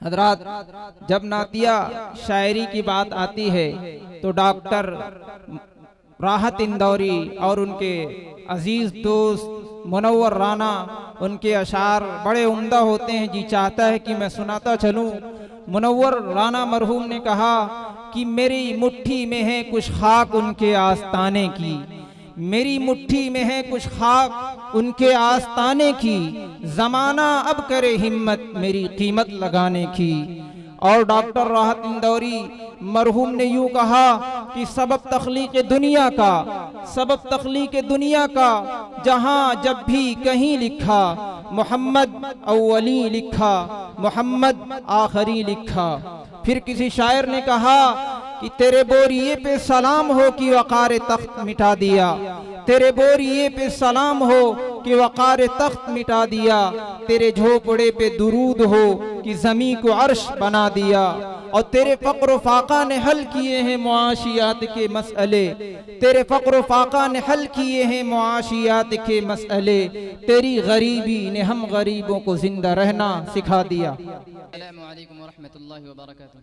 हजरात, जब नातिया शायरी की बात आती है तो डॉक्टर राहत इंदौरी और उनके अजीज दोस्त मुनव्वर राना, उनके अशार बड़े उम्दा होते हैं। जी चाहता है कि मैं सुनाता चलूं। मुनव्वर राना मरहूम ने कहा कि मेरी मुट्ठी में है कुछ खाक उनके आस्ताने की, मेरी मुट्ठी में है कुछ खाक उनके आस्ताने की, जमाना अब करे हिम्मत मेरी कीमत लगाने की। और डॉक्टर राहत इंदौरी मरहूम ने यूं कहा कि सबब तख्लीक दुनिया का, सबब तख्लीक दुनिया का, जहां जब भी कहीं लिखा मोहम्मद अव्वली लिखा, मोहम्मद आखिरी लिखा। फिर किसी शायर ने कहा कि तेरे बोरिए पे सलाम हो कि वक़ार तख्त मिटा दिया, तेरे बोरिए पे सलाम हो कि वक़ार तख्त मिटा दिया, तेरे झोपड़े पे दुरूद हो कि ज़मीं को अर्श बना दिया। और तेरे फ़क्र फाका ने हल किए हैं मुआशियात के मसले, तेरे फ़क्र फाका ने हल किए हैं मुआशियात के मसले, तेरी गरीबी ने हम गरीबों को जिंदा रहना सिखा दिया। अस्सलामु अलैकुम व रहमतुल्लाहि व बरकातुहू।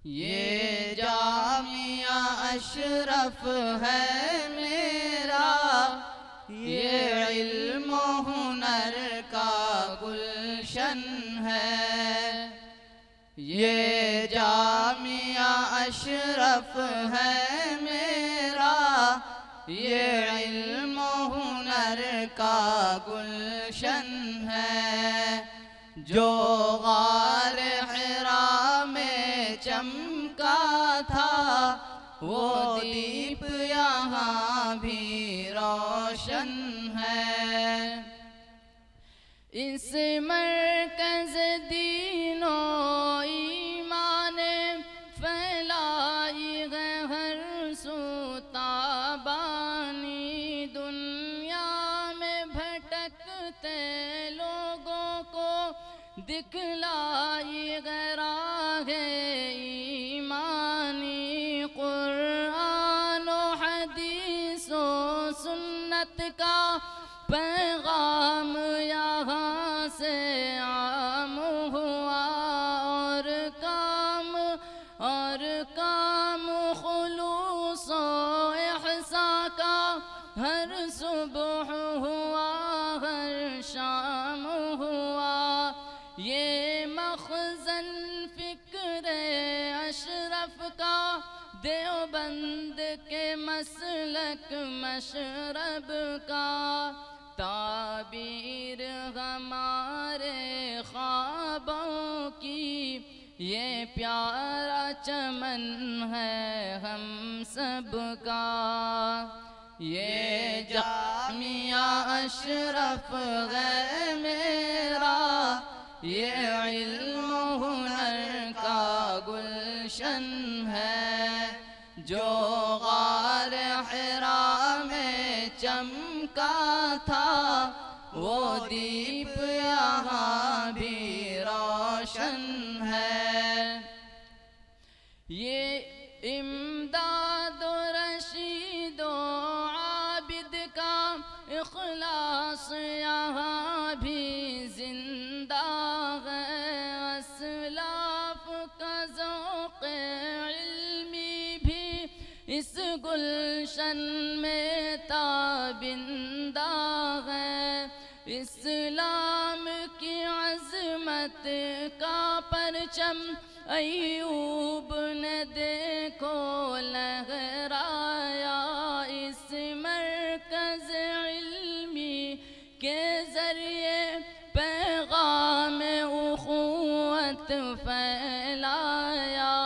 ये जामिया अशरफ है मेरा, ये इल्म हुनर का गुलशन है। ये जामिया अशरफ है मेरा, ये इल्म हुनर का गुलशन है। जो गार हिरा में चमका था वो दीप यहाँ भी रोशन है। इस मरकज़ दीनो ईमान फैलाई है हर सू ताबानी, दुनिया में भटकते लोगों को दिखलाई है राहे ईमानी। कुरान और हदीस और सुन्नत का पैगाम यहाँ से आम हुआ, और काम खुलूस और इहसा का हर सुबह हुआ, हर शाम हुआ। ये मखज़न फ़िक्र अशरफ का देवबंद के मसलक मशरब का, ताबीर हमारे ख्वाबों की ये प्यारा चमन है हम सब का। ये जामिया अशरफ है मेरा, ये इल्म हुनर का गुलशन है। जो गार हिरा में चमका था वो दीप यहाँ भी रोशन है। ये इमदाद रशीद आबिद का इखलास यहाँ भी जिंदा है। असलाफ का ज़ौक़ इल्मी भी इस गुलशन में ताबिंदा है। इस्लाम की अज़मत का परचम अय्यूब ने देखो लहराया। इस मरकज़ इल्मी के ज़रिए पैगाम उख़ुवत फैलाया।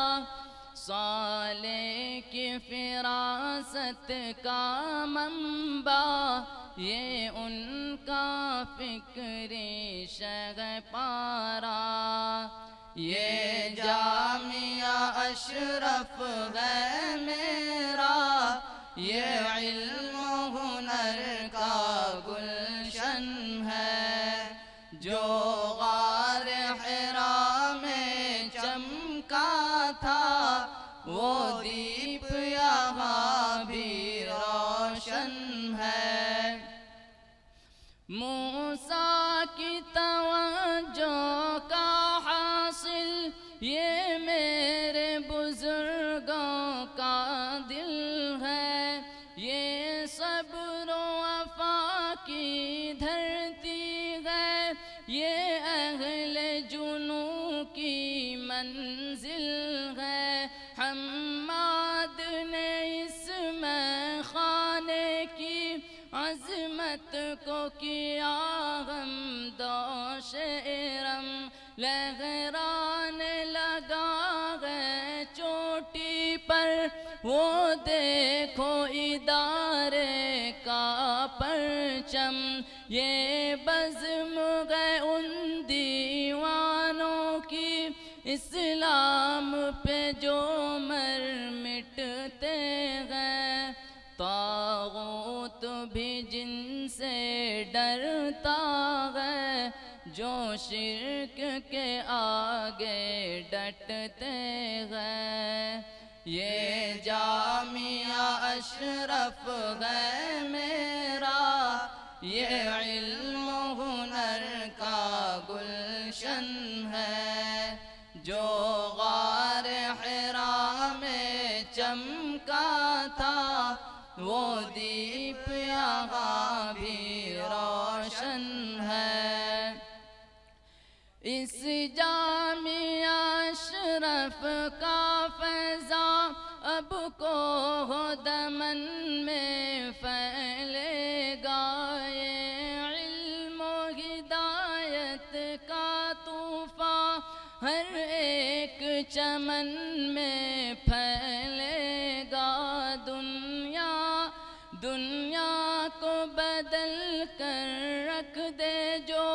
साले की फिरासत का मंबा ये उनका फ़िक्री शगपारा। ये जामिया अशरफ है मेरा, ये इल्म हुनर का गुलशन है। जो गार हिरा में चमका था वो दीप यहाँ भी रोशन है। मूसा की तवज्जो का मेरे बुजुर्गों का दिल है, ये सब्र वफा की धरती है, ये अहले जुनू की मंजिल है। हम्माद ने इसमें खाने की अज़मत को किया गम दोशे इरम, लहराने लगा है चोटी पर वो देखो इदारे का परचम। ये बज़्म है उन दीवानों की इस्लाम पे जो मर मिटते हैं। तागूत भी जिनसे डरता है, जो शिर्क के आगे डटते हैं। ये जामिया अशरफ है मेरा, ये इल्म हुनर का गुलशन है। जो गार हिरा में चमका था, वो दीप यहाँ भी रोशन है। इस जामिया अशरफ का फैज़ा अब को हो दमन में फैलेगा। ये इल्म हिदायत का तूफ़ा हर एक चमन में फैलेगा। दुनिया को बदल कर रख दे जो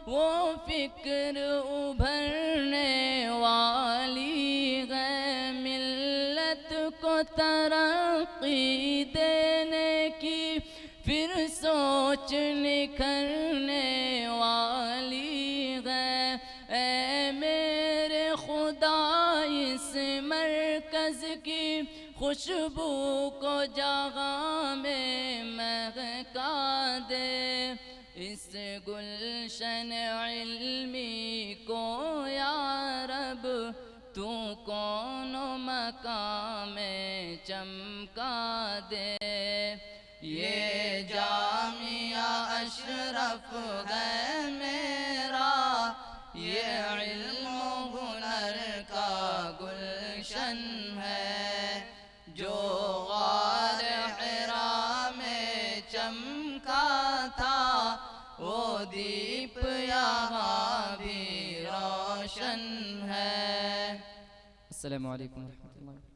वो फिक्र उभरने वाली है। मिल्लत को तरक्की देने की फिर सोच निखरने वाली है। ऐ मेरे खुदा इस मरकज़ की खुशबू को जहाँ में महका दे। इस गुलशन इल्मी को या रब तू कौन मकाम में चमका दे। ये जामिया अशरफ है मेरा, ये इल्म हुनर का गुलशन है। जो गार हिरा में चमका था, वो दीप यहाँ भी रोशन है। अस्सलामु अलैकुम रहमतुल्लाह।